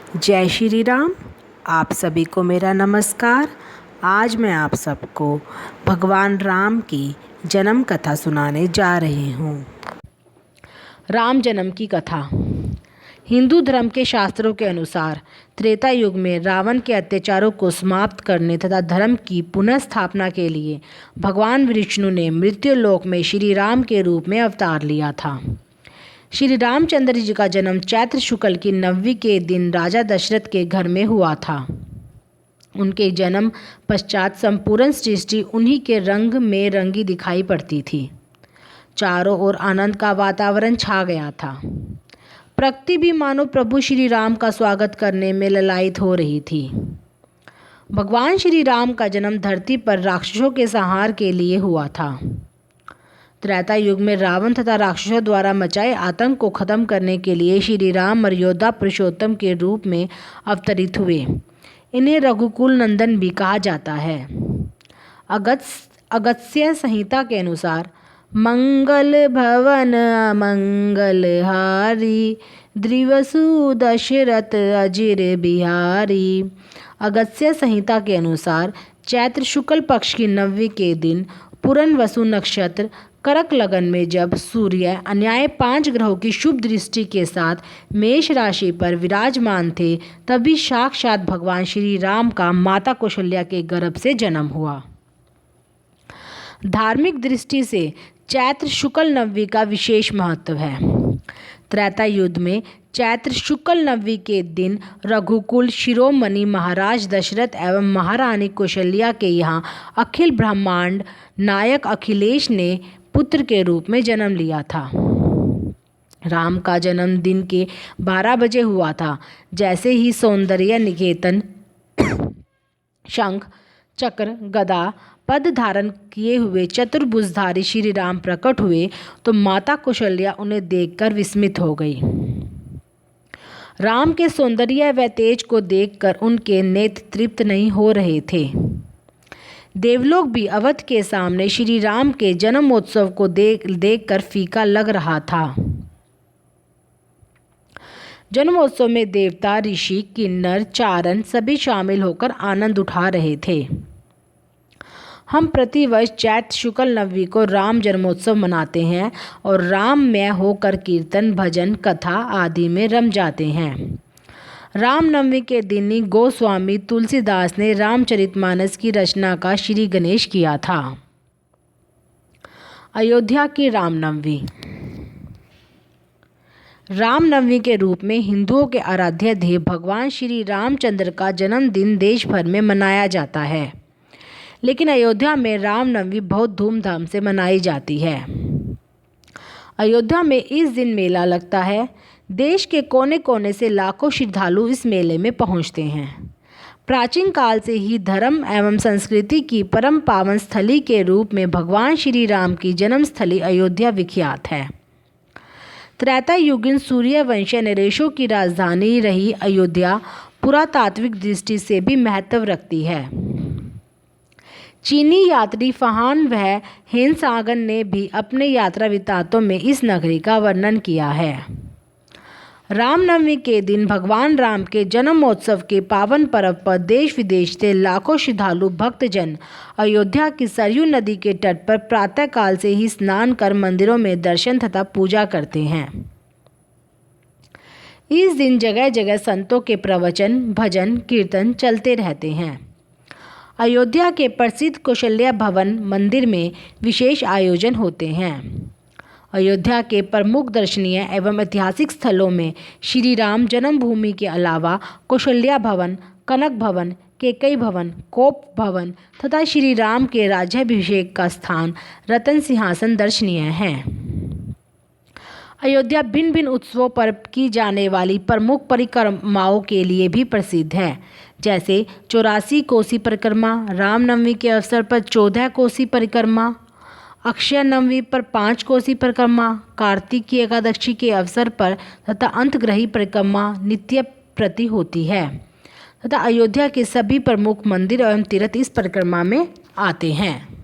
जय श्री राम। आप सभी को मेरा नमस्कार। आज मैं आप सबको भगवान राम की जन्म कथा सुनाने जा रही हूँ। राम जन्म की कथा। हिंदू धर्म के शास्त्रों के अनुसार त्रेता युग में रावण के अत्याचारों को समाप्त करने तथा धर्म की पुनः स्थापना के लिए भगवान विष्णु ने मृत्यु लोक में श्री राम के रूप में अवतार लिया था। श्री रामचंद्र जी का जन्म चैत्र शुक्ल की 9वीं के दिन राजा दशरथ के घर में हुआ था। उनके जन्म पश्चात संपूर्ण सृष्टि उन्हीं के रंग में रंगी दिखाई पड़ती थी। चारों ओर आनंद का वातावरण छा गया था। प्रकृति भी मानो प्रभु श्री राम का स्वागत करने में ललायित हो रही थी। भगवान श्री राम का जन्म धरती पर राक्षसों के संहार के लिए हुआ था। त्रेता युग में रावण तथा राक्षसों द्वारा मचाए आतंक को खत्म करने के लिए श्री राम मर्यादा पुरुषोत्तम के रूप में अवतरित हुए। इन्हें रघुकुल नंदन भी कहा जाता है। अगस्त्य संहिता के अनुसार मंगल भवन मंगल हारी द्रिवसु दशरथ अजिर बिहारी। अगस्त्य संहिता के अनुसार चैत्र शुक्ल पक्ष की 9वीं के दिन पुरनवसु नक्षत्र करक लगन में जब सूर्य अन्याय 5 ग्रहों की शुभ दृष्टि के साथ मेष राशि पर विराजमान थे, तभी साक्षात भगवान श्री राम का माता कौशल्या के गर्भ से जन्म हुआ। धार्मिक दृष्टि से चैत्र शुक्ल 9वीं का विशेष महत्व है। त्रेता युग में चैत्र शुक्ल 9वीं के दिन रघुकुल शिरोमणि महाराज दशरथ एवं महारानी कौशल्या के यहाँ अखिल ब्रह्मांड नायक अखिलेश ने पुत्र के रूप में जन्म लिया था। राम का जन्म दिन के 12 बजे हुआ था। जैसे ही सौंदर्य निकेतन शंख चक्र गदा पद धारण किए हुए चतुर्भुजधारी श्री राम प्रकट हुए तो माता कौशल्या उन्हें देखकर विस्मित हो गई। राम के सौंदर्य व तेज को देखकर उनके नेत्र तृप्त नहीं हो रहे थे। देवलोक भी अवध के सामने श्री राम के जन्मोत्सव को देखकर फीका लग रहा था। जन्मोत्सव में देवता ऋषि किन्नर चारण सभी शामिल होकर आनंद उठा रहे थे। हम प्रतिवर्ष चैत्र शुक्ल 9वीं को राम जन्मोत्सव मनाते हैं और राममय होकर कीर्तन भजन कथा आदि में रम जाते हैं। रामनवमी के दिन ही गोस्वामी तुलसीदास ने रामचरितमानस की रचना का श्री गणेश किया था। अयोध्या की रामनवमी। रामनवमी के रूप में हिंदुओं के आराध्य देव भगवान श्री रामचंद्र का जन्मदिन देश भर में मनाया जाता है, लेकिन अयोध्या में रामनवमी बहुत धूमधाम से मनाई जाती है। अयोध्या में इस दिन मेला लगता है। देश के कोने कोने से लाखों श्रद्धालु इस मेले में पहुंचते हैं। प्राचीन काल से ही धर्म एवं संस्कृति की परम पावन स्थली के रूप में भगवान श्री राम की जन्मस्थली अयोध्या विख्यात है। त्रेता युगीन सूर्यवंशीय नरेशों की राजधानी रही अयोध्या पुरातात्विक दृष्टि से भी महत्व रखती है। चीनी यात्री फाहान व हेनसांगन ने भी अपने यात्रा वृत्तांतों में इस नगरी का वर्णन किया है। रामनवमी के दिन भगवान राम के जन्मोत्सव के पावन पर्व पर देश विदेश से लाखों श्रद्धालु भक्तजन अयोध्या की सरयू नदी के तट पर प्रातःकाल से ही स्नान कर मंदिरों में दर्शन तथा पूजा करते हैं। इस दिन जगह जगह संतों के प्रवचन भजन कीर्तन चलते रहते हैं। अयोध्या के प्रसिद्ध कौशल्या भवन मंदिर में विशेष आयोजन होते हैं। अयोध्या के प्रमुख दर्शनीय एवं ऐतिहासिक स्थलों में श्री राम जन्मभूमि के अलावा कौशल्या भवन, कनक भवन, केकई भवन, कोप भवन तथा श्री राम के राज्याभिषेक का स्थान रतन सिंहासन दर्शनीय हैं। अयोध्या भिन्न भिन्न उत्सवों पर की जाने वाली प्रमुख परिक्रमाओं के लिए भी प्रसिद्ध है, जैसे 84 कोसी परिक्रमा, रामनवमी के अवसर पर 14 कोसी परिक्रमा, अक्षय नवमी पर 5 कोसी परिक्रमा, कार्तिक की एकादशी के अवसर पर तथा अंतग्रही परिक्रमा नित्य प्रति होती है तथा अयोध्या के सभी प्रमुख मंदिर एवं तीर्थ इस परिक्रमा में आते हैं।